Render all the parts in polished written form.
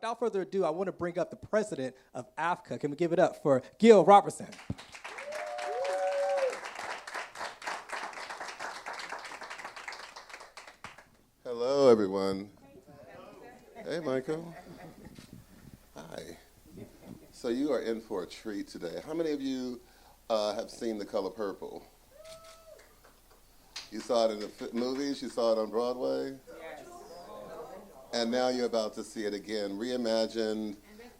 without further ado, I want to bring up the president of AAFCA. Can we give it up for Gil Robertson? Hello, everyone. Hey, Michael. Hi. So you are in for a treat today. How many of you have seen The Color Purple? You saw it in the movies? You saw it on Broadway? Yes. And now you're about to see it again, reimagined.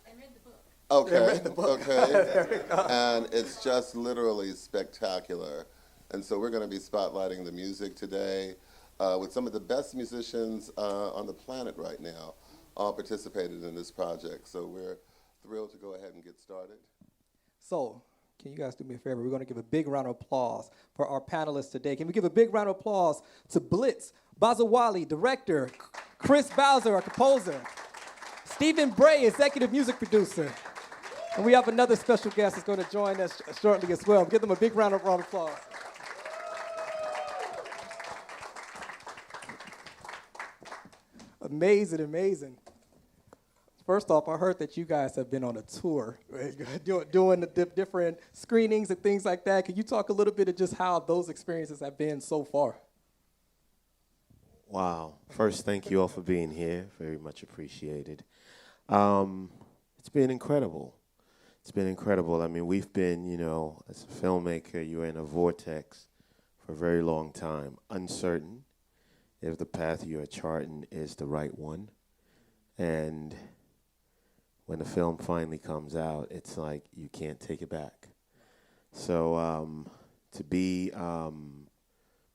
I read the book. Okay. Read the book. Okay. And it's just literally spectacular. And so we're going to be spotlighting the music today with some of the best musicians on the planet right now, all participated in this project. So we're thrilled to go ahead and get started. So, can you guys do me a favor? We're going to give a big round of applause for our panelists today. Can we give a big round of applause to Blitz Bazawali, director, Chris Bowser, our composer, Stephen Bray, executive music producer, and we have another special guest that's going to join us shortly as well. Give them a big round of applause. Amazing, amazing. First off, I heard that you guys have been on a tour, right? doing the different screenings and things like that. Can you talk a little bit of just how those experiences have been so far? Wow. First, thank you all for being here. Very much appreciated. It's been incredible. It's been incredible. I mean, we've been, as a filmmaker, you're in a vortex for a very long time, uncertain if the path you're charting is the right one. And when the film finally comes out, it's like you can't take it back. So to be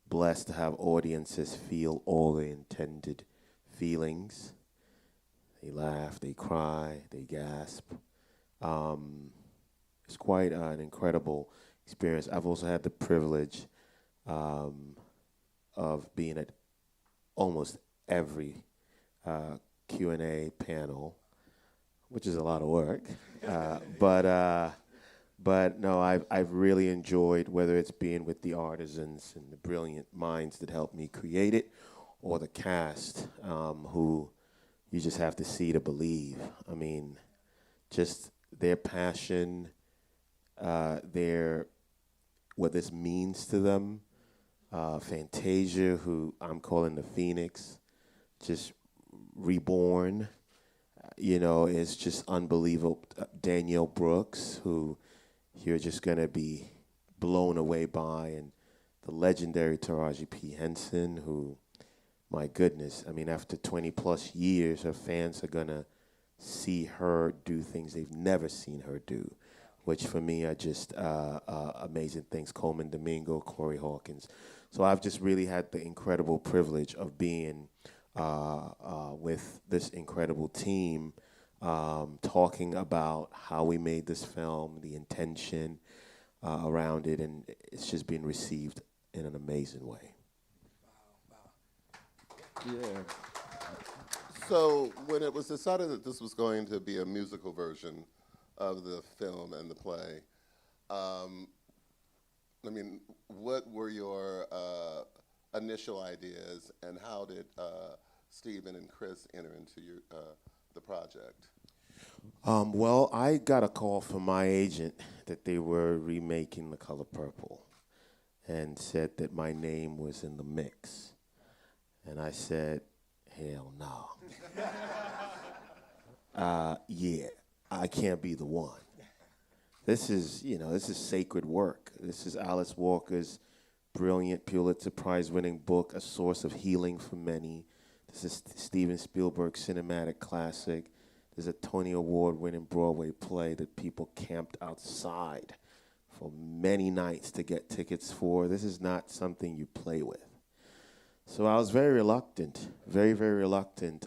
blessed to have audiences feel all the intended feelings. They laugh, they cry, they gasp. It's quite an incredible experience. I've also had the privilege of being at almost every Q&A panel, which is a lot of work. But no, I've really enjoyed, whether it's being with the artisans and the brilliant minds that helped me create it, or the cast, who you just have to see to believe. I mean, just their passion, what this means to them. Fantasia, who I'm calling the Phoenix, just reborn, is just unbelievable. Danielle Brooks, who you're just going to be blown away by, and the legendary Taraji P. Henson, who, my goodness, I mean, after 20 plus years, her fans are going to see her do things they've never seen her do, which for me are just amazing things. Coleman Domingo, Corey Hawkins. So I've just really had the incredible privilege of being with this incredible team, talking about how we made this film, the intention around it, and it's just been received in an amazing way. Yeah. So when it was decided that this was going to be a musical version of the film and the play, what were your initial ideas, and how did Stephen and Chris enter into the project? Well, I got a call from my agent that they were remaking The Color Purple and said that my name was in the mix. And I said, hell no. Yeah, I can't be the one. This is sacred work. This is Alice Walker's brilliant Pulitzer Prize-winning book, A Source of Healing for Many. This is Steven Spielberg's cinematic classic. There's a Tony Award-winning Broadway play that people camped outside for many nights to get tickets for. This is not something you play with. So I was very reluctant, very, very reluctant.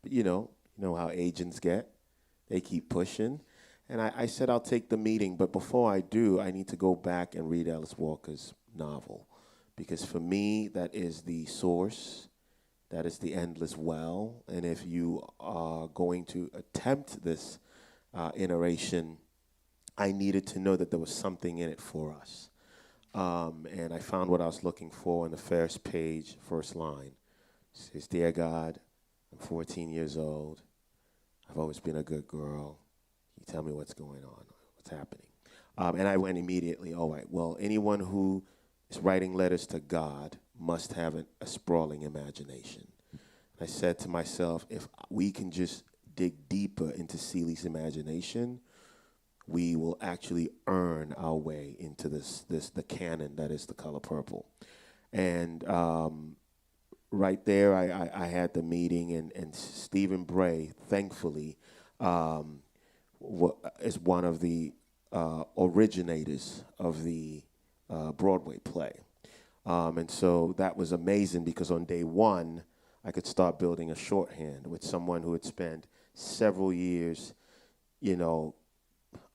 You know how agents get. They keep pushing. And I said, I'll take the meeting, but before I do, I need to go back and read Alice Walker's novel. Because for me, that is the source, that is the endless well. And if you are going to attempt this iteration, I needed to know that there was something in it for us. And I found what I was looking for on the first page, first line. It says, Dear God, I'm 14 years old. I've always been a good girl. You tell me what's going on, what's happening. And I went immediately, all right, well, anyone who is writing letters to God must have a sprawling imagination. I said to myself, if we can just dig deeper into Ceely's imagination, we will actually earn our way into the canon that is The Color Purple. And right there, I had the meeting, and Stephen Bray, thankfully, is one of the originators of the Broadway play. And so that was amazing because on day one, I could start building a shorthand with someone who had spent several years,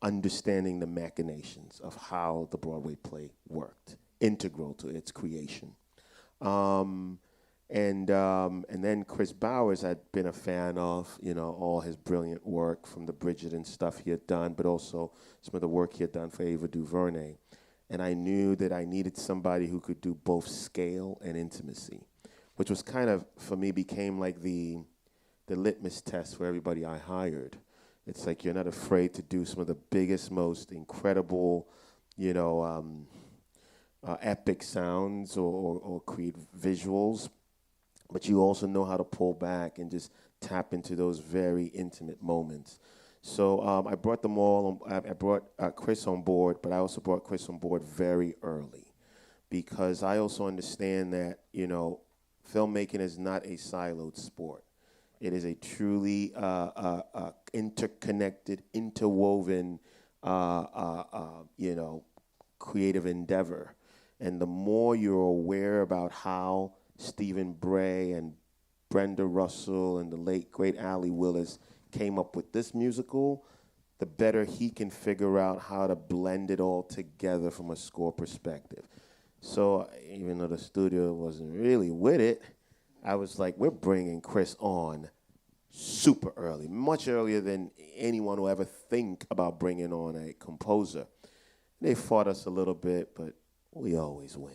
understanding the machinations of how the Broadway play worked, integral to its creation. And then Chris Bowers I'd been a fan of, all his brilliant work from the Bridget and stuff he had done, but also some of the work he had done for Ava DuVernay. And I knew that I needed somebody who could do both scale and intimacy, which was kind of, for me, became like the litmus test for everybody I hired. It's like you're not afraid to do some of the biggest, most incredible, epic sounds or create visuals, but you also know how to pull back and just tap into those very intimate moments. So I brought them all. I brought Chris on board, but I also brought Chris on board very early because I also understand that, filmmaking is not a siloed sport. It is a truly interconnected, interwoven, creative endeavor. And the more you're aware about how Stephen Bray and Brenda Russell and the late, great Allie Willis came up with this musical, the better he can figure out how to blend it all together from a score perspective. So even though the studio wasn't really with it, I was like, we're bringing Chris on super early, much earlier than anyone will ever think about bringing on a composer. They fought us a little bit, but we always win.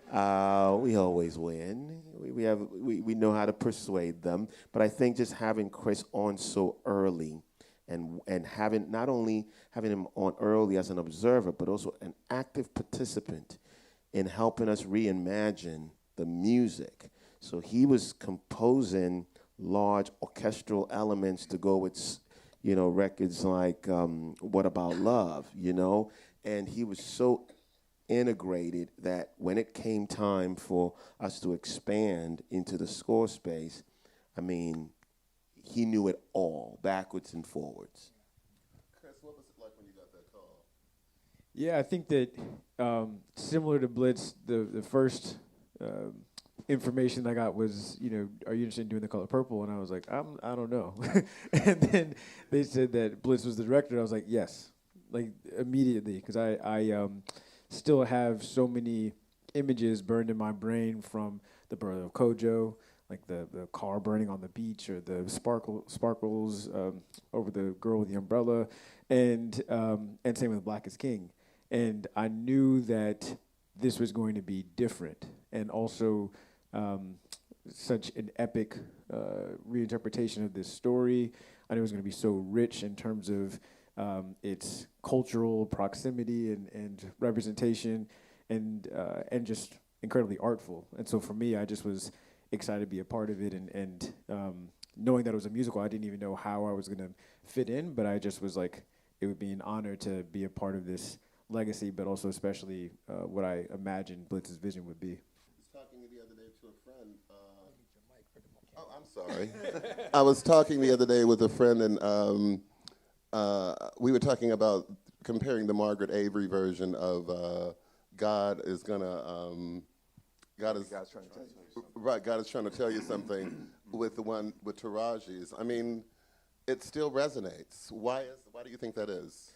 We always win. We know how to persuade them. But I think just having Chris on so early and having not only having him on early as an observer, but also an active participant in helping us reimagine the music. So he was composing large orchestral elements to go with, records like What About Love, and he was so integrated that when it came time for us to expand into the score space, he knew it all, backwards and forwards. Chris, what was it like when you got that call? Yeah, I think that similar to Blitz, the first information I got was, are you interested in doing The Color Purple? And I was like, I don't know. And then they said that Blitz was the director. I was like, yes, like immediately, because I still have so many images burned in my brain from the birth of Kojo, like the car burning on the beach, or the sparkles over the girl with the umbrella, and same with Black is King. And I knew that this was going to be different, and also such an epic reinterpretation of this story. I knew it was going to be so rich in terms of its cultural proximity and representation, and just incredibly artful. And so for me, I just was excited to be a part of it, and knowing that it was a musical, I didn't even know how I was going to fit in, but I just was like, it would be an honor to be a part of this legacy, but also especially what I imagined Blitz's vision would be. I was talking the other day to a friend. Oh, I'm sorry. I was talking the other day with a friend, and we were talking about comparing the Margaret Avery version of God is trying to tell you something. Right, God is trying to tell you something with the one with Taraji's. It still resonates. Why do you think that is?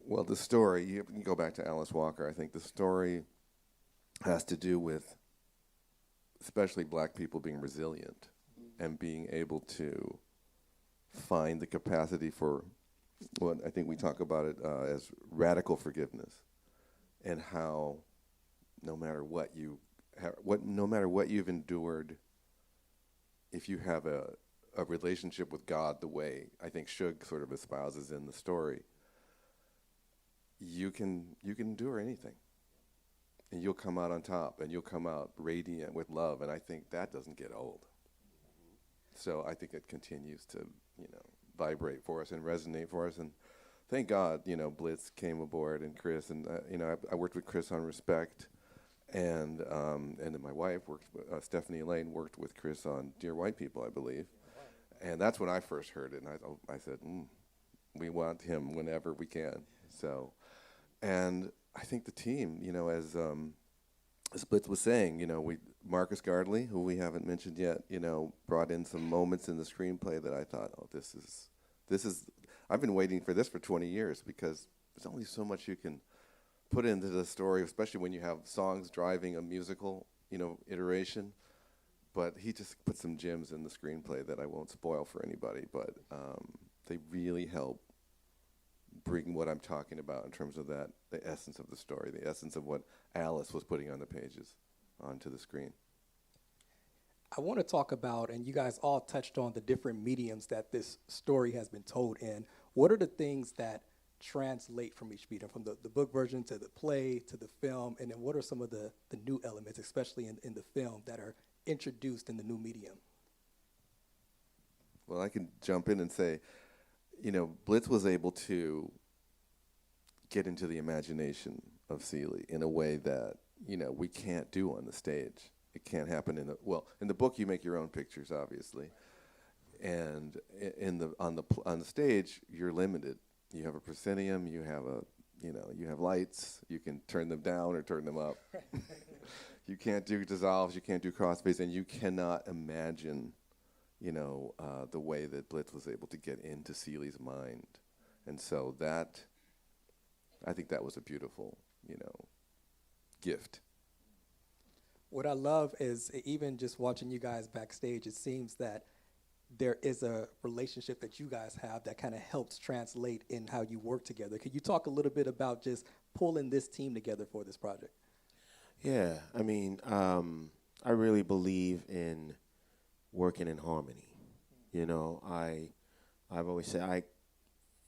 Well, the story, you can go back to Alice Walker. I think the story has to do with especially black people being resilient and being able to find the capacity for what I think we talk about it as radical forgiveness, and how no matter what you've endured, if you have a relationship with God the way I think Suge sort of espouses in the story, you can endure anything. And you'll come out on top, and you'll come out radiant with love, and I think that doesn't get old. So I think it continues to, vibrate for us and resonate for us. And thank God, Blitz came aboard, and Chris, and I worked with Chris on Respect, and then my wife worked, Stephanie Elaine worked with Chris on Dear White People, I believe, and that's when I first heard it, and I said, we want him whenever we can. So, and I think the team, as Blitz was saying, Marcus Gardley, who we haven't mentioned yet, brought in some moments in the screenplay that I thought, this is, I've been waiting for this for 20 years, because there's only so much you can put into the story, especially when you have songs driving a musical, iteration. But he just put some gems in the screenplay that I won't spoil for anybody, but they really help bring what I'm talking about in terms of that, the essence of the story, the essence of what Alice was putting on the pages onto the screen. I want to talk about, and you guys all touched on the different mediums that this story has been told in. What are the things that translate from each medium, from the book version to the play to the film, and then what are some of the new elements, especially in the film, that are introduced in the new medium? Well, I can jump in and say, Blitz was able to get into the imagination of Seeley in a way that, we can't do on the stage. It can't happen in the book you make your own pictures, obviously. And on the stage, you're limited. You have a proscenium, you have lights, you can turn them down or turn them up. You can't do dissolves, you can't do crossfades, and you cannot imagine the way that Blitz was able to get into Seeley's mind. And so I think that was a beautiful, gift. What I love is, even just watching you guys backstage, it seems that there is a relationship that you guys have that kind of helps translate in how you work together. Could you talk a little bit about just pulling this team together for this project? Yeah, I really believe in working in harmony. I've always said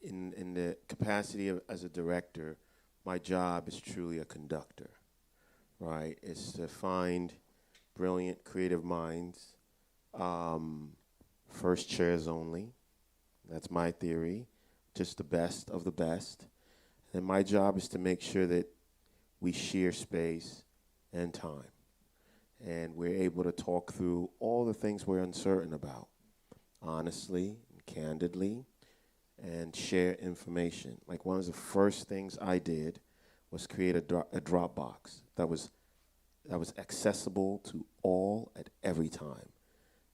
in the capacity as a director, my job is truly a conductor, right? It's to find brilliant, creative minds, first chairs only. That's my theory, just the best of the best. And my job is to make sure that we share space and time, and we're able to talk through all the things we're uncertain about, honestly and candidly, and share information. Like, one of the first things I did was create a Dropbox that was accessible to all at every time.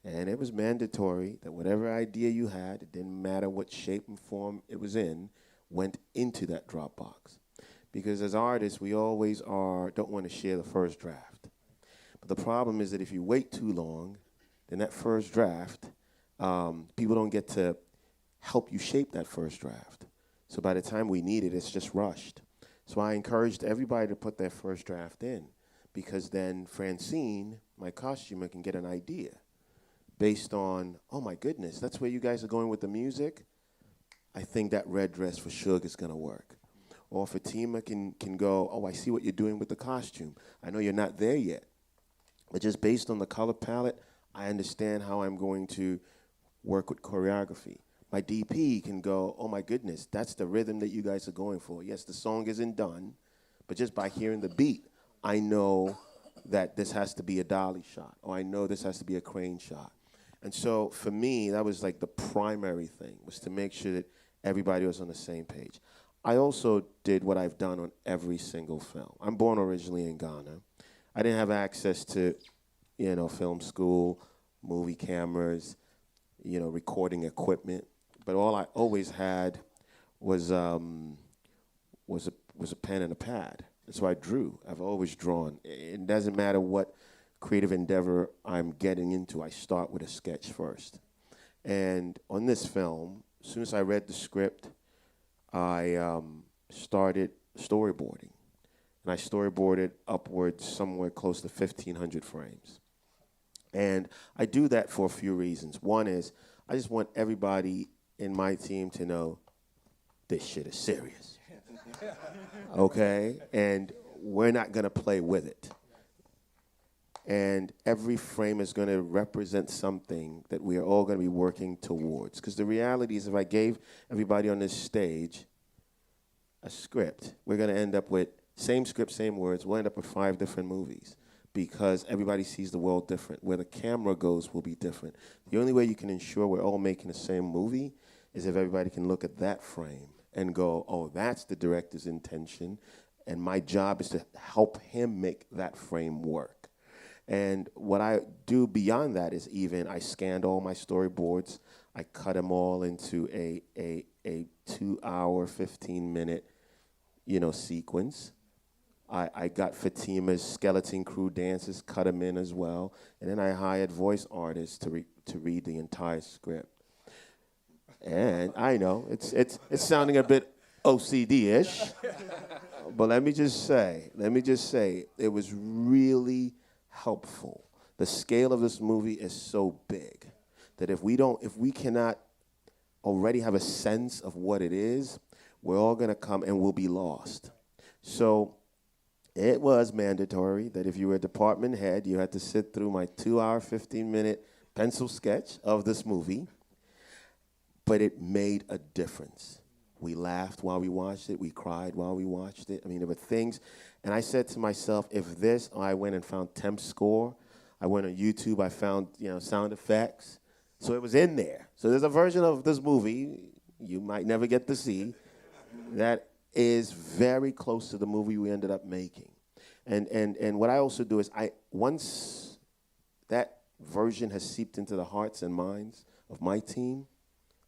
And it was mandatory that whatever idea you had, it didn't matter what shape and form it was in, went into that Dropbox. Because as artists, we always don't want to share the first draft. But the problem is that if you wait too long, then that first draft, people don't get to help you shape that first draft. So by the time we need it, it's just rushed. So I encouraged everybody to put their first draft in, because then Francine, my costumer, can get an idea based on, oh my goodness, that's where you guys are going with the music? I think that red dress for Suge is going to work. Or Fatima can go, oh, I see what you're doing with the costume. I know you're not there yet, but just based on the color palette, I understand how I'm going to work with choreography. My DP can go, oh my goodness, that's the rhythm that you guys are going for. Yes, the song isn't done, but just by hearing the beat, I know that this has to be a dolly shot, or I know this has to be a crane shot. And so for me, that was like the primary thing, was to make sure that everybody was on the same page. I also did what I've done on every single film. I'm born originally in Ghana. I didn't have access to, film school, movie cameras, recording equipment. But all I always had was a pen and a pad. And so I drew. I've always drawn. It doesn't matter what creative endeavor I'm getting into, I start with a sketch first. And on this film, as soon as I read the script, I started storyboarding. And I storyboarded upwards somewhere close to 1,500 frames. And I do that for a few reasons. One is I just want everybody in my team to know this shit is serious. Okay? And we're not going to play with it. And every frame is going to represent something that we are all going to be working towards. Because the reality is, if I gave everybody on this stage a script, we're going to end up with same script, same words. We'll end up with 5 different movies because everybody sees the world different. Where the camera goes will be different. The only way you can ensure we're all making the same movie is if everybody can look at that frame and go, oh, that's the director's intention, and my job is to help him make that frame work. And what I do beyond that is I scanned all my storyboards. I cut them all into a 2-hour, 15-minute, sequence. I got Fatima's skeleton crew dances, cut them in as well. And then I hired voice artists to read the entire script. And I know, it's sounding a bit OCD-ish. But let me just say, it was really helpful. The scale of this movie is so big that if we cannot already have a sense of what it is, we're all going to come and we'll be lost. So it was mandatory that if you were a department head, you had to sit through my 2-hour, 15-minute pencil sketch of this movie, but it made a difference. We laughed while we watched it. We cried while we watched it. I mean, there were things. And I said to myself, I went and found temp score. I went on YouTube. I found, sound effects. So it was in there. So there's a version of this movie you might never get to see that is very close to the movie we ended up making. And what I also do is once that version has seeped into the hearts and minds of my team,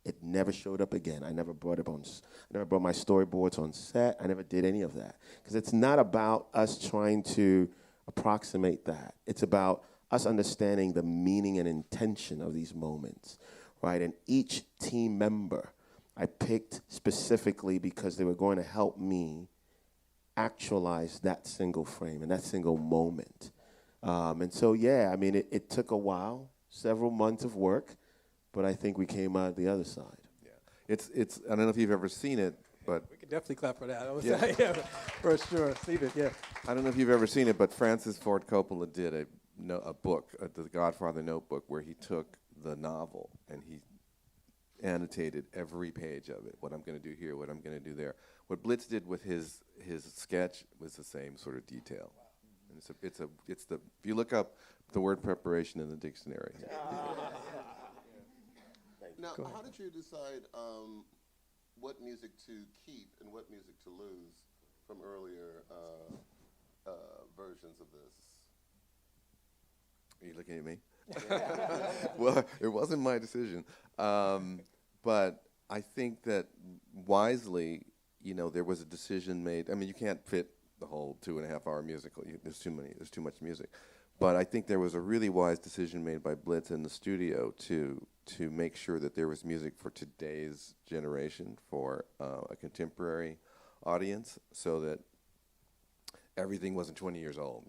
it never showed up again. I never brought my storyboards on set. I never did any of that. Because it's not about us trying to approximate that. It's about us understanding the meaning and intention of these moments, right? And each team member I picked specifically because they were going to help me actualize that single frame and that single moment. And so, it took a while, several months of work, but I think we came out the other side. Yeah, it's. I don't know if you've ever seen it, but We can definitely clap for that. Yeah. Yeah, for sure. Seen it, yeah. I don't know if you've ever seen it, but Francis Ford Coppola did a book, The Godfather Notebook, where he took the novel and he annotated every page of it. What I'm going to do here, what I'm going to do there. What Blitz did with his sketch was the same sort of detail. And it's the if you look up the word preparation in the dictionary. Now, how did you decide what music to keep and what music to lose from earlier versions of this? Are you looking at me? Well, it wasn't my decision. But I think that wisely, there was a decision made. I mean, you can't fit the whole 2.5-hour musical. There's too much music. But I think there was a really wise decision made by Blitz in the studio to make sure that there was music for today's generation, for a contemporary audience, so that everything wasn't 20 years old.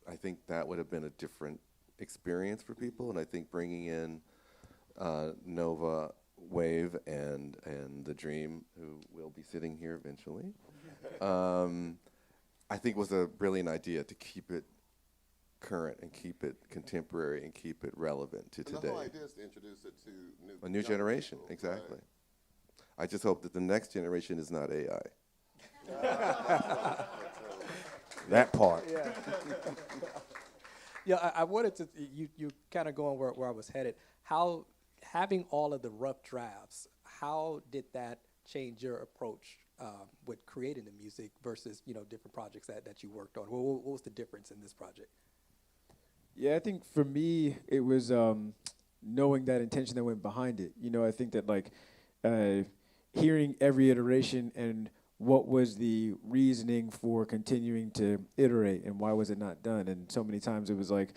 I think that would have been a different experience for people, and I think bringing in Nova Wave and The Dream, who will be sitting here eventually, I think was a brilliant idea to keep it current and keep it contemporary and keep it relevant to And today. the whole idea is to introduce it to A new young generation, people, exactly. right? I just hope that the next generation is not AI. That part. Yeah, I wanted to, you kind of going where I was headed. How, having all of the rough drafts, how did that change your approach with creating the music versus, different projects that you worked on? What was the difference in this project? Yeah, I think for me, it was knowing that intention that went behind it. I think that hearing every iteration and what was the reasoning for continuing to iterate and why was it not done? And so many times it was like,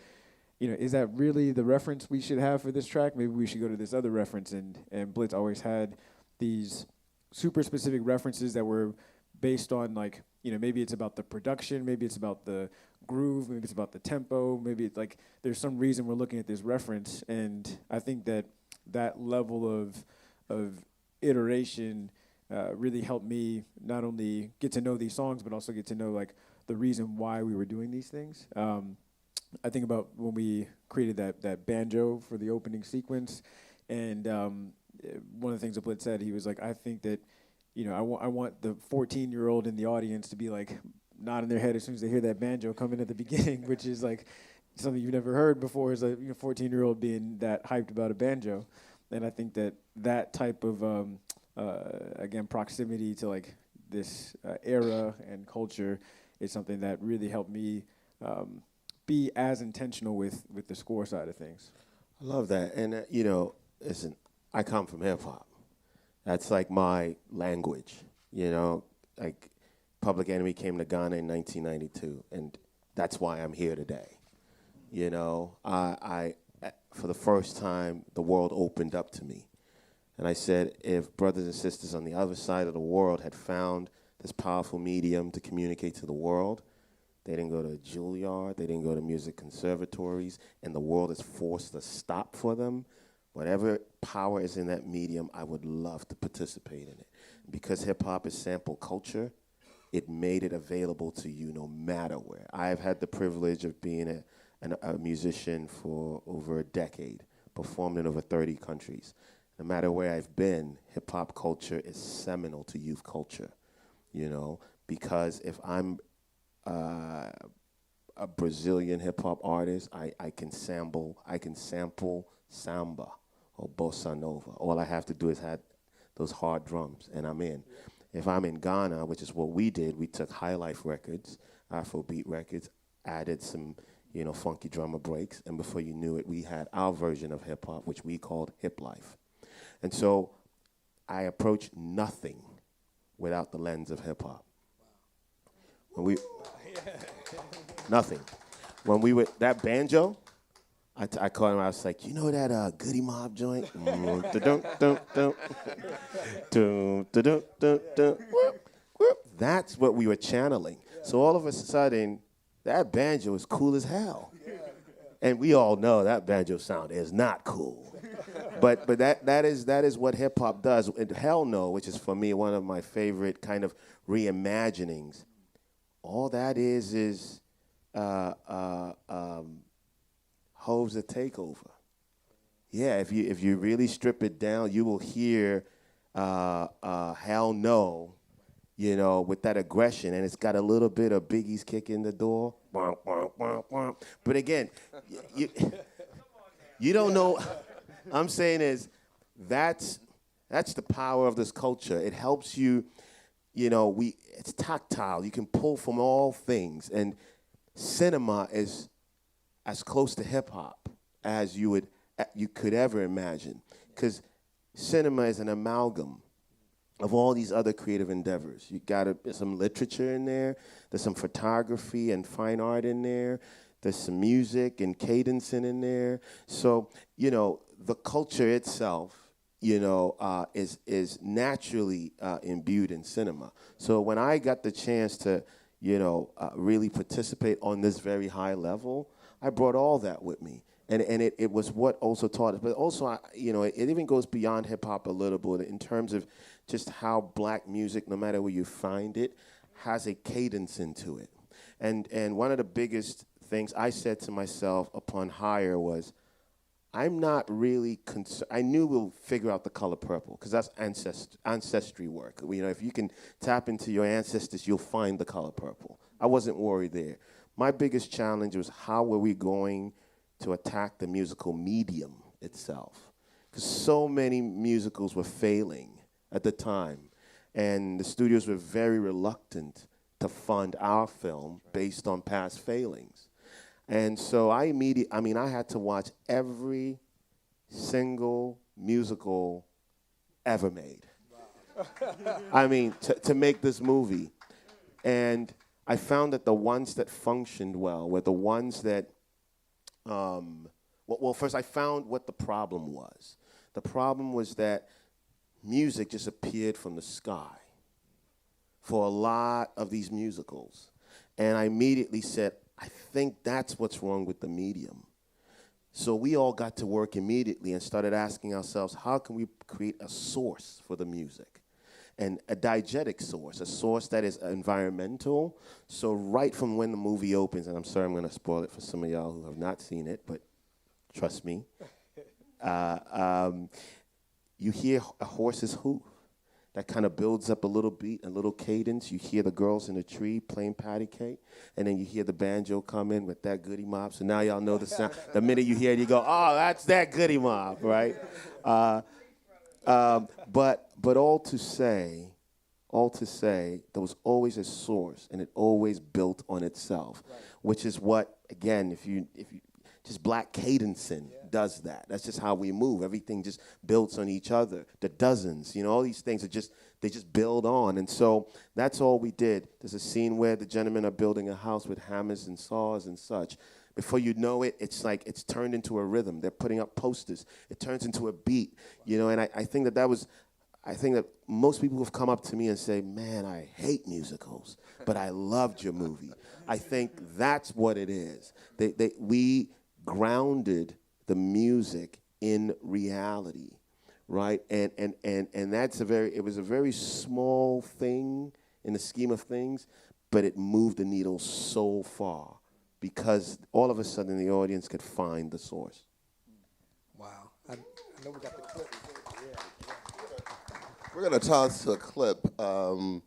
is that really the reference we should have for this track? Maybe we should go to this other reference. And Blitz always had these super specific references that were based on maybe it's about the production, maybe it's about the groove, maybe it's about the tempo, maybe it's there's some reason we're looking at this reference. And I think that that level of iteration really helped me not only get to know these songs, but also get to know like the reason why we were doing these things. I think about when we created that banjo for the opening sequence, and one of the things that Blitz said, he was like, I think that, I want the 14-year-old in the audience to be like nodding their head as soon as they hear that banjo come in at the beginning, which is like something you've never heard before, is a 14-year-old being that hyped about a banjo. And I think that type of, again, proximity to like this era and culture is something that really helped me be as intentional with the score side of things. I love that. And, listen, I come from hip hop. That's like my language, like Public Enemy came to Ghana in 1992, and that's why I'm here today. I for the first time, the world opened up to me. And I said, if brothers and sisters on the other side of the world had found this powerful medium to communicate to the world, they didn't go to Juilliard, they didn't go to music conservatories, and the world is forced to stop for them. Whatever power is in that medium, I would love to participate in it. Because hip-hop is sample culture, it made it available to you no matter where. I've had the privilege of being a musician for over a decade, performed in over 30 countries. No matter where I've been, hip-hop culture is seminal to youth culture, because if I'm a Brazilian hip-hop artist, I can sample samba or bossa nova. All I have to do is have those hard drums, and I'm in. If I'm in Ghana, which is what we did, we took high life records, Afrobeat records, added some, funky drummer breaks, and before you knew it, we had our version of hip-hop, which we called hip life. And so I approach nothing without the lens of hip-hop. Nothing. When we were, that banjo, I called him, I was like, that Goody Mob joint? That's what we were channeling. So all of a sudden, that banjo is cool as hell. And we all know that banjo sound is not cool. But that is what hip hop does. And Hell No, which is for me one of my favorite kind of reimaginings. All that is Hove's A Takeover. Yeah, if you really strip it down, you will hear Hell No, with that aggression, and it's got a little bit of Biggie's Kick in the Door. But again, you don't know. I'm saying is that's the power of this culture. It helps you, it's tactile. You can pull from all things, and cinema is as close to hip hop as you could ever imagine, because cinema is an amalgam of all these other creative endeavors. You got some literature in there. There's some photography and fine art in there. There's some music and cadencing in there. So, the culture itself, is naturally imbued in cinema. So when I got the chance to, really participate on this very high level, I brought all that with me. And it was what also taught us. But also, it even goes beyond hip-hop a little bit in terms of just how black music, no matter where you find it, has a cadence into it. And one of the biggest things I said to myself upon hire was, I'm not really concerned. I knew we'll figure out the color purple, because that's ancestry work. If you can tap into your ancestors, you'll find the color purple. I wasn't worried there. My biggest challenge was, how were we going to attack the musical medium itself? Because so many musicals were failing at the time, and the studios were very reluctant to fund our film based on past failings. And so I had to watch every single musical ever made. Wow. To make this movie. And I found that the ones that functioned well were the ones that, first I found what the problem was. The problem was that music just appeared from the sky for a lot of these musicals. And I immediately said, I think that's what's wrong with the medium. So we all got to work immediately and started asking ourselves, how can we create a source for the music? And a diegetic source, a source that is environmental. So right from when the movie opens, and I'm sorry I'm going to spoil it for some of y'all who have not seen it, but trust me, you hear a horse's hoof. That kind of builds up a little beat, a little cadence. You hear the girls in the tree playing patty cake, and then you hear the banjo come in with that goody mop. So now y'all know the sound. The minute you hear it, you go, oh, that's that goody mop, right? But all to say, there was always a source, and it always built on itself, which is what, again, if you just black cadencing does that. That's just how we move. Everything just builds on each other. The dozens, all these things they just build on. And so that's all we did. There's a scene where the gentlemen are building a house with hammers and saws and such. Before you know it, it's like it's turned into a rhythm. They're putting up posters. It turns into a beat, and I think that most people have come up to me and say, man, I hate musicals, but I loved your movie. I think that's what it is. We grounded the music in reality, right? And it was a very small thing in the scheme of things, but it moved the needle so far because all of a sudden the audience could find the source. Wow. I know we got the clip. We're going to toss to a clip and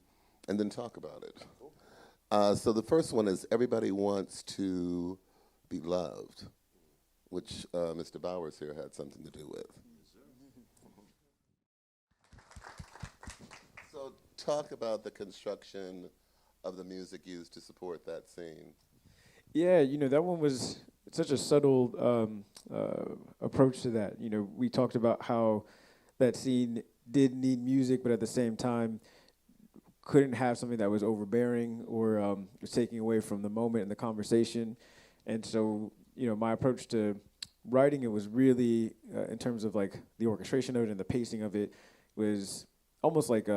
then talk about it. So the first one is Everybody Wants to Be Loved, which Mr. Bowers here had something to do with. So talk about the construction of the music used to support that scene. Yeah, that one was such a subtle approach to that. We talked about how that scene did need music, but at the same time couldn't have something that was overbearing or was taking away from the moment and the conversation. And so, my approach to writing it was really, in terms of like the orchestration of it and the pacing of it, was almost like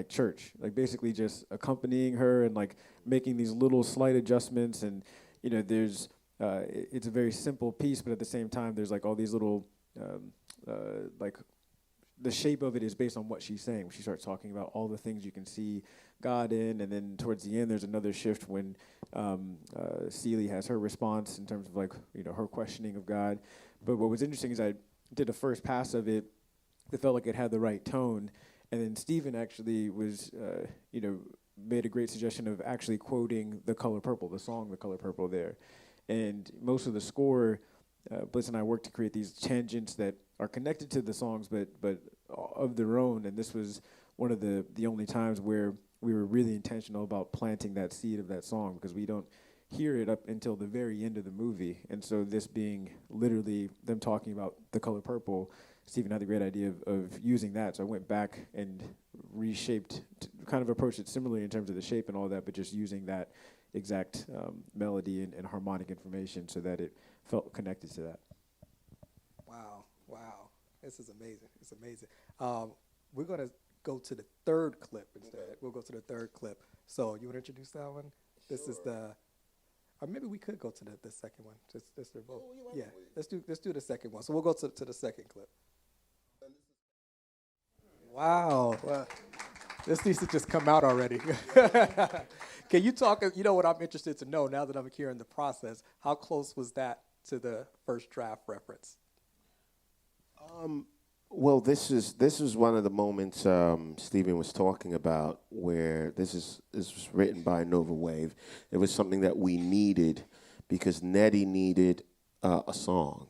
church, like basically just accompanying her and like making these little slight adjustments. And there's it's a very simple piece, but at the same time, there's like all these little like the shape of it is based on what she's saying. She starts talking about all the things you can see God in, and then towards the end, there's another shift when Celie has her response in terms of like her questioning of God. But what was interesting is I did a first pass of it. It felt like it had the right tone, and then Stephen actually was made a great suggestion of actually quoting The Color Purple, the song The Color Purple there. And most of the score, Bliss and I worked to create these tangents that are connected to the songs, but of their own. And this was one of the only times where we were really intentional about planting that seed of that song, because we don't hear it up until the very end of the movie. And so this being literally them talking about The Color Purple, Stephen had the great idea of using that. So I went back and reshaped, kind of approached it similarly in terms of the shape and all that, but just using that exact melody and harmonic information so that it felt connected to that. Wow. This is amazing. It's amazing. We're going to go to the third clip instead. Okay. We'll go to the third clip. So you want to introduce that one? This is or maybe we could go to the second one. Just they're both. Yeah, let's do the second one. So we'll go to the second clip. Wow. Well, this needs to just come out already. Can you talk, what I'm interested to know now that I'm here in the process, how close was that to the first draft reference? Well, this is one of the moments Stephen was talking about, where this was written by Nova Wave. It was something that we needed because Nettie needed a song,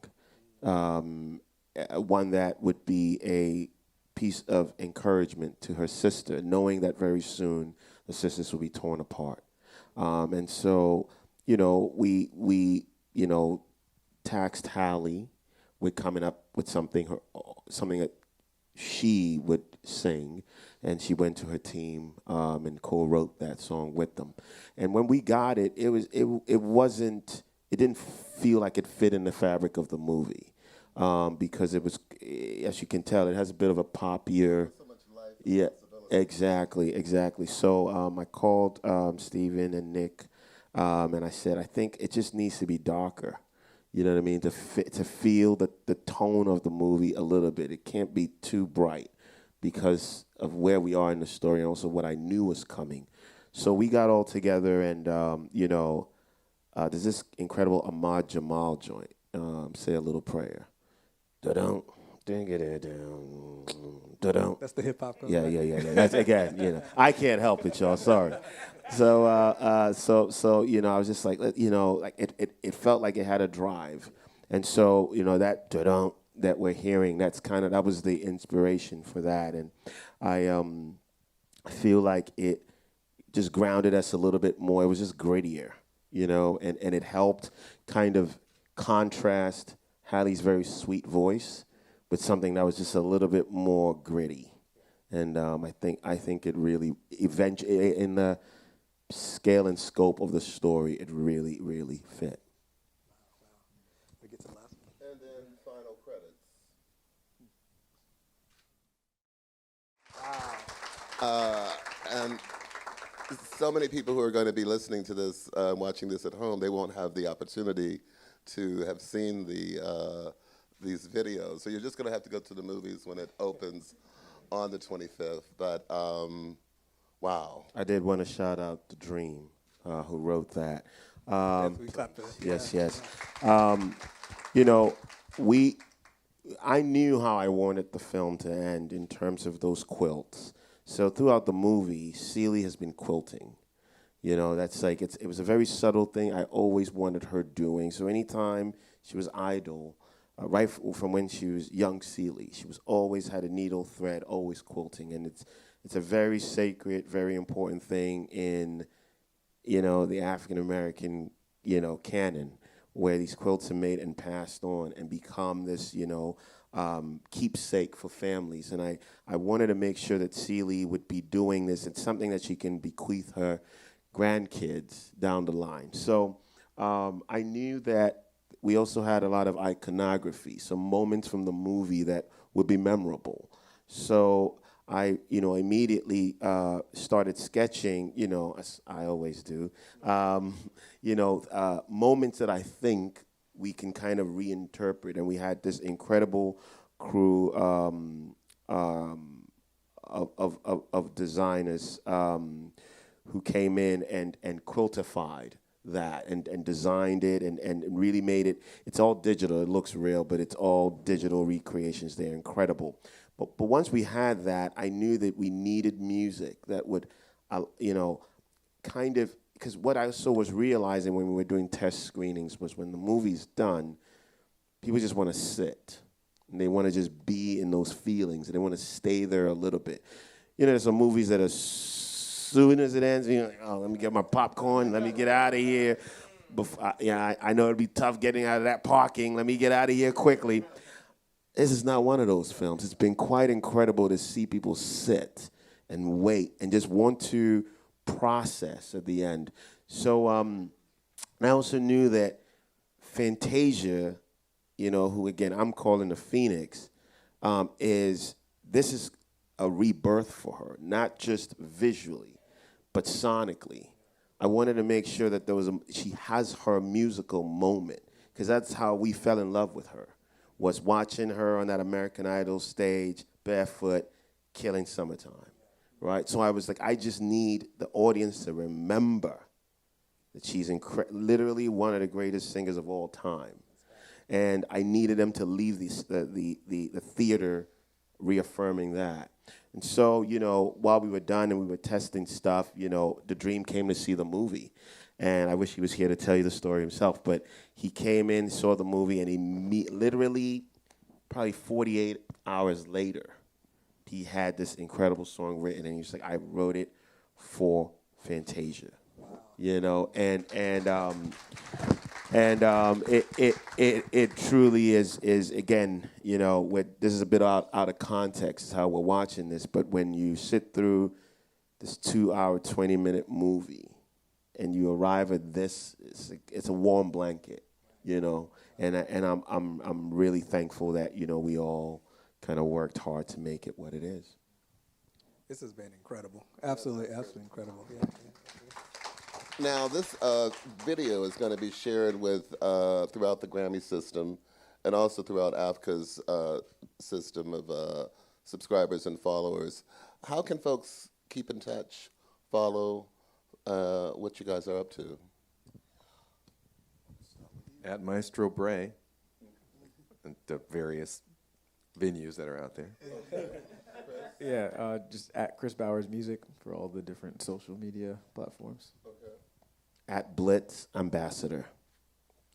one that would be a piece of encouragement to her sister, knowing that very soon the sisters will be torn apart. And so, we taxed Hallie with coming up with something that she would sing, and she went to her team and co-wrote that song with them. And when we got it, it didn't feel like it fit in the fabric of the movie, because it was, as you can tell, it has a bit of a poppier. So much life. Yeah, exactly. So I called Stephen and Nick, and I said, I think it just needs to be darker. You know what I mean? To feel the tone of the movie a little bit. It can't be too bright because of where we are in the story and also what I knew was coming. So we got all together and, there's this incredible Ahmad Jamal joint, Say a Little Prayer. Da-dum, ding-a-da-dum, da-dum. That's the hip hop. Yeah. That's again, I can't help it, y'all. Sorry. So, I was just like, it felt like it had a drive, and so, that da-dum that we're hearing, that was the inspiration for that, and I feel like it just grounded us a little bit more. It was just grittier, and it helped kind of contrast Hallie's very sweet voice with something that was just a little bit more gritty. And I think it really eventually, in the scale and scope of the story, it really, really fit. We get to the last one. And then final credits. And so many people who are going to be listening to this, watching this at home, they won't have the opportunity to have seen these videos. So you're just going to have to go to the movies when it opens on the 25th. But wow. I did want to shout out to Dream, who wrote that. We clap for that. Yes. I knew how I wanted the film to end in terms of those quilts. So throughout the movie, Celie has been quilting. That's like, it was a very subtle thing I always wanted her doing. So anytime she was idle, right from when she was young Celie, she was always had a needle thread, always quilting. And it's a very sacred, very important thing in, the African-American, canon, where these quilts are made and passed on and become this, keepsake for families. And I wanted to make sure that Celie would be doing this. It's something that she can bequeath her grandkids down the line. So I knew that we also had a lot of iconography, some moments from the movie that would be memorable. So I, immediately started sketching, as I always do, moments that I think we can kind of reinterpret. And we had this incredible crew of designers who came in and quiltified that and designed it and really made it. It's all digital. It looks real, but it's all digital recreations. They're incredible. But once we had that, I knew that we needed music that would, kind of, because what I also was realizing when we were doing test screenings was when the movie's done, people just want to sit. And they want to just be in those feelings. And they want to stay there a little bit. There's some movies that as soon as it ends, like, oh, let me get my popcorn. Let me get out of here. I know it'd be tough getting out of that parking. Let me get out of here quickly. This is not one of those films. It's been quite incredible to see people sit and wait and just want to process at the end. So I also knew that Fantasia, who again I'm calling the Phoenix, this is a rebirth for her, not just visually, but sonically. I wanted to make sure that she has her musical moment, because that's how we fell in love with her, was watching her on that American Idol stage, barefoot, killing Summertime, right? So I was like, I just need the audience to remember that she's literally one of the greatest singers of all time. And I needed them to leave the theater reaffirming that. And so, while we were done and we were testing stuff, the Dream came to see the movie. And I wish he was here to tell you the story himself, but he came in, saw the movie, and he literally, probably 48 hours later, he had this incredible song written, and he was like, I wrote it for Fantasia. Wow. It truly is again, this is a bit out of context how we're watching this, but when you sit through this 2-hour, 20-minute movie and you arrive at this, it's a warm blanket, and I'm really thankful that we all kind of worked hard to make it what it is. This has been incredible. Absolutely incredible. Yeah. Now, this video is going to be shared with throughout the Grammy system and also throughout AAFCA's system of subscribers and followers. How can folks keep in touch, follow what you guys are up to? At Maestro Bray and the various venues that are out there. Yeah, just at Chris Bowers Music for all the different social media platforms. At Blitz Ambassador,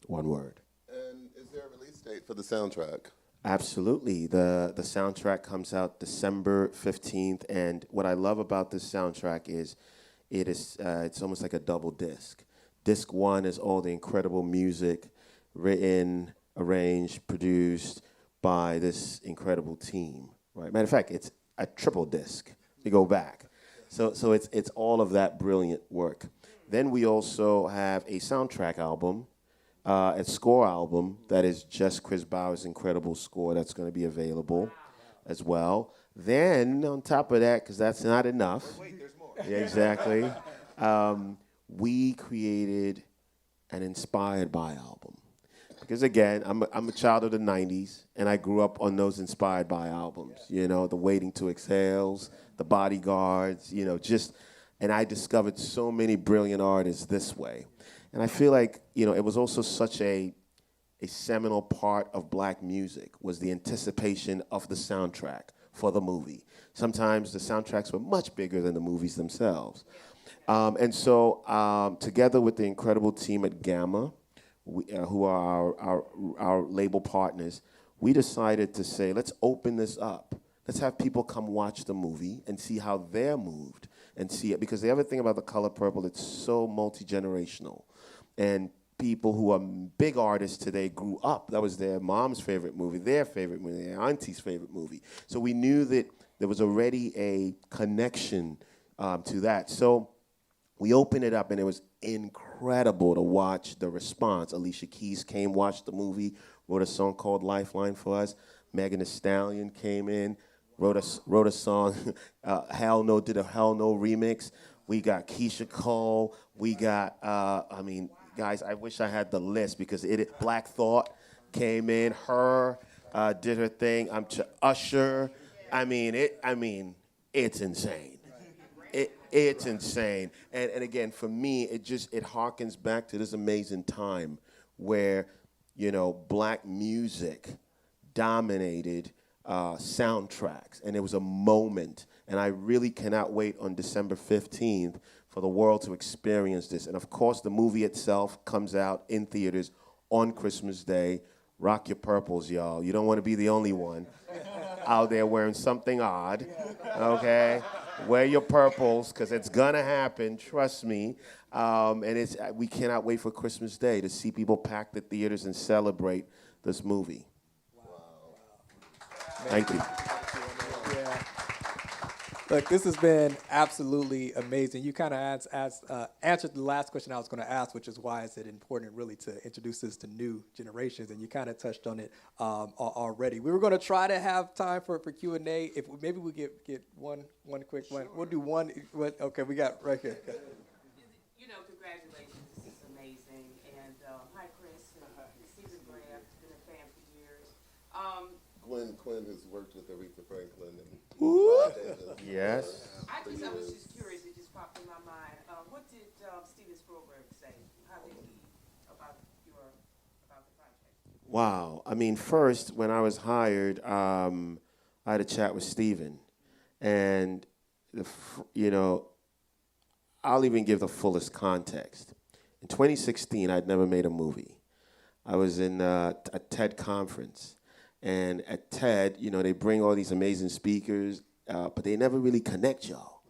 one word. And is there a release date for the soundtrack? Absolutely. The soundtrack comes out December 15th, and what I love about this soundtrack is it's almost like a double disc. Disc one is all the incredible music written, arranged, produced by this incredible team. Right. Matter of fact, it's a triple disc. You go back, so it's all of that brilliant work. Then we also have a soundtrack album, a score album that is just Chris Bowers' incredible score that's going to be available as well. Then on top of that, because that's not enough. Wait, there's more. Yeah, exactly. We created an Inspired By album. Because again, I'm a child of the 90s, and I grew up on those Inspired By albums. You know, the Waiting to Exhales, the Bodyguards, you know, and I discovered so many brilliant artists this way. And I feel like, you know, it was also such a seminal part of black music was the anticipation of the soundtrack for the movie. Sometimes the soundtracks were much bigger than the movies themselves. And so together with the incredible team at Gamma, who are our label partners, we decided to say, let's open this up. Let's have people come watch the movie and see how they're moved and see it. Because the other thing about The Color Purple, it's so multi-generational. And people who are big artists today grew up. That was their mom's favorite movie, their favorite movie, their auntie's favorite movie. So we knew that there was already a connection to that. So we opened it up, and it was incredible to watch the response. Alicia Keys came, watched the movie, wrote a song called Lifeline for us. Megan Thee Stallion came in, wrote a song, Hell No, did a Hell No remix. We got Keisha Cole. We got, guys, I wish I had the list because Black Thought came in. Her did her thing. Usher. It's insane. It's insane. And again, for me, it harkens back to this amazing time where, you know, black music dominated soundtracks. And it was a moment. And I really cannot wait on December 15th for the world to experience this. And of course, the movie itself comes out in theaters on Christmas Day. Rock your purples, y'all. You don't want to be the only one out there wearing something odd, okay? Wear your purples, because it's going to happen, trust me. And we cannot wait for Christmas Day to see people pack the theaters and celebrate this movie. Wow. Thank you. Yeah. Look, this has been absolutely amazing. You kind of answered the last question I was going to ask, which is why is it important really to introduce this to new generations, and you kind of touched on it already. We were going to try to have time for Q&A. If maybe we get one quick one. We'll do one. Okay, we got right here. You know, congratulations. This is amazing. And hi, Chris. Stephen Graham. Been a fan for years. Gwen Quinn has worked with Aretha Franklin and Yes. I was just curious. It just popped in my mind. What did Steven Spielberg say? How did he about the project? Wow. I mean, first, when I was hired, I had a chat with Steven. And, I'll even give the fullest context. In 2016, I'd never made a movie. I was in a TED conference. And at TED, they bring all these amazing speakers, but they never really connect y'all.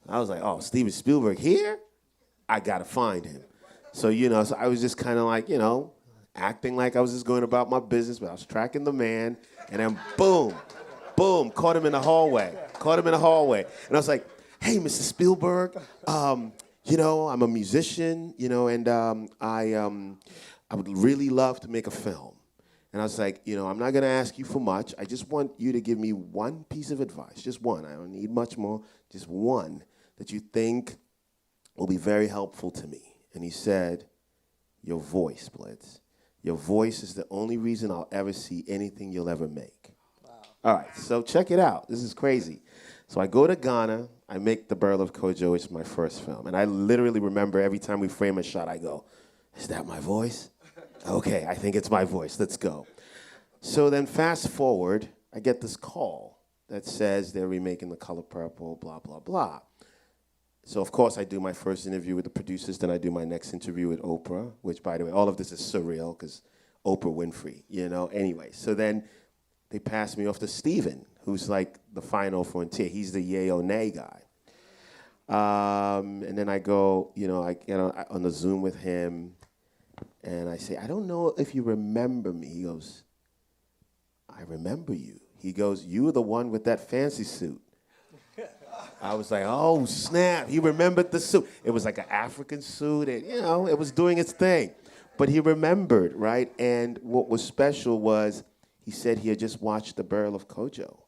I was like, oh, Steven Spielberg here? I got to find him. So, so I was just kind of like, acting like I was just going about my business, but I was tracking the man. And then boom, caught him in the hallway. And I was like, hey, Mr. Spielberg, I'm a musician, and I would really love to make a film. And I was like, I'm not going to ask you for much. I just want you to give me one piece of advice, just one. I don't need much more, just one that you think will be very helpful to me. And he said, your voice, Blitz. Your voice is the only reason I'll ever see anything you'll ever make. Wow. All right, so check it out. This is crazy. So I go to Ghana. I make The Burial of Kojo. It's my first film. And I literally remember every time we frame a shot, I go, is that my voice? Okay, I think it's my voice. Let's go. So then fast forward, I get this call that says they're remaking The Color Purple, blah, blah, blah. So, of course, I do my first interview with the producers. Then I do my next interview with Oprah, which, by the way, all of this is surreal because Oprah Winfrey, you know. Anyway, so then they pass me off to Steven, who's like the final frontier. He's the yay or nay guy. And then I go, you know, I get on the Zoom with him, and I say, I don't know if you remember me. He goes, I remember you. He goes, you were the one with that fancy suit. I was like, oh, snap. He remembered the suit. It was like an African suit. And, you know, it was doing its thing. But he remembered, right? And what was special was he said he had just watched The Burial of Kojo.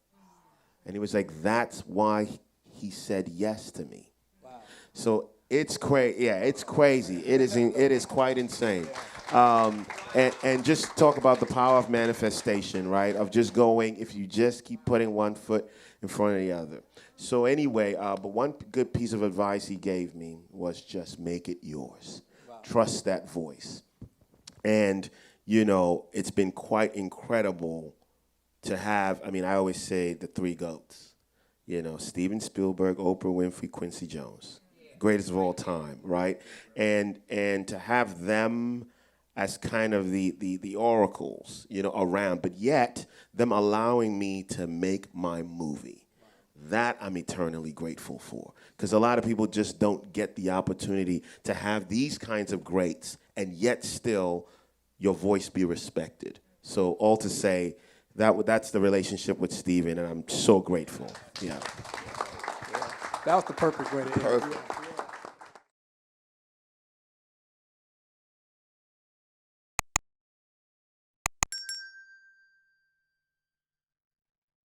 And he was like, that's why he said yes to me. Wow. So it's crazy. Yeah, it's crazy. It is quite insane. And just talk about the power of manifestation, right? Of just going, if you just keep putting one foot in front of the other. So anyway, but one good piece of advice he gave me was just make it yours. Wow. Trust that voice. And, you know, it's been quite incredible to have, I mean, I always say the three GOATs. You know, Steven Spielberg, Oprah Winfrey, Quincy Jones. Greatest of all time, right? And to have them as kind of the oracles, you know, around, but yet them allowing me to make my movie. That I'm eternally grateful for, because a lot of people just don't get the opportunity to have these kinds of greats and yet still your voice be respected. So all to say, that's the relationship with Steven, and I'm so grateful. Yeah. That was the perfect way to end. Perfect.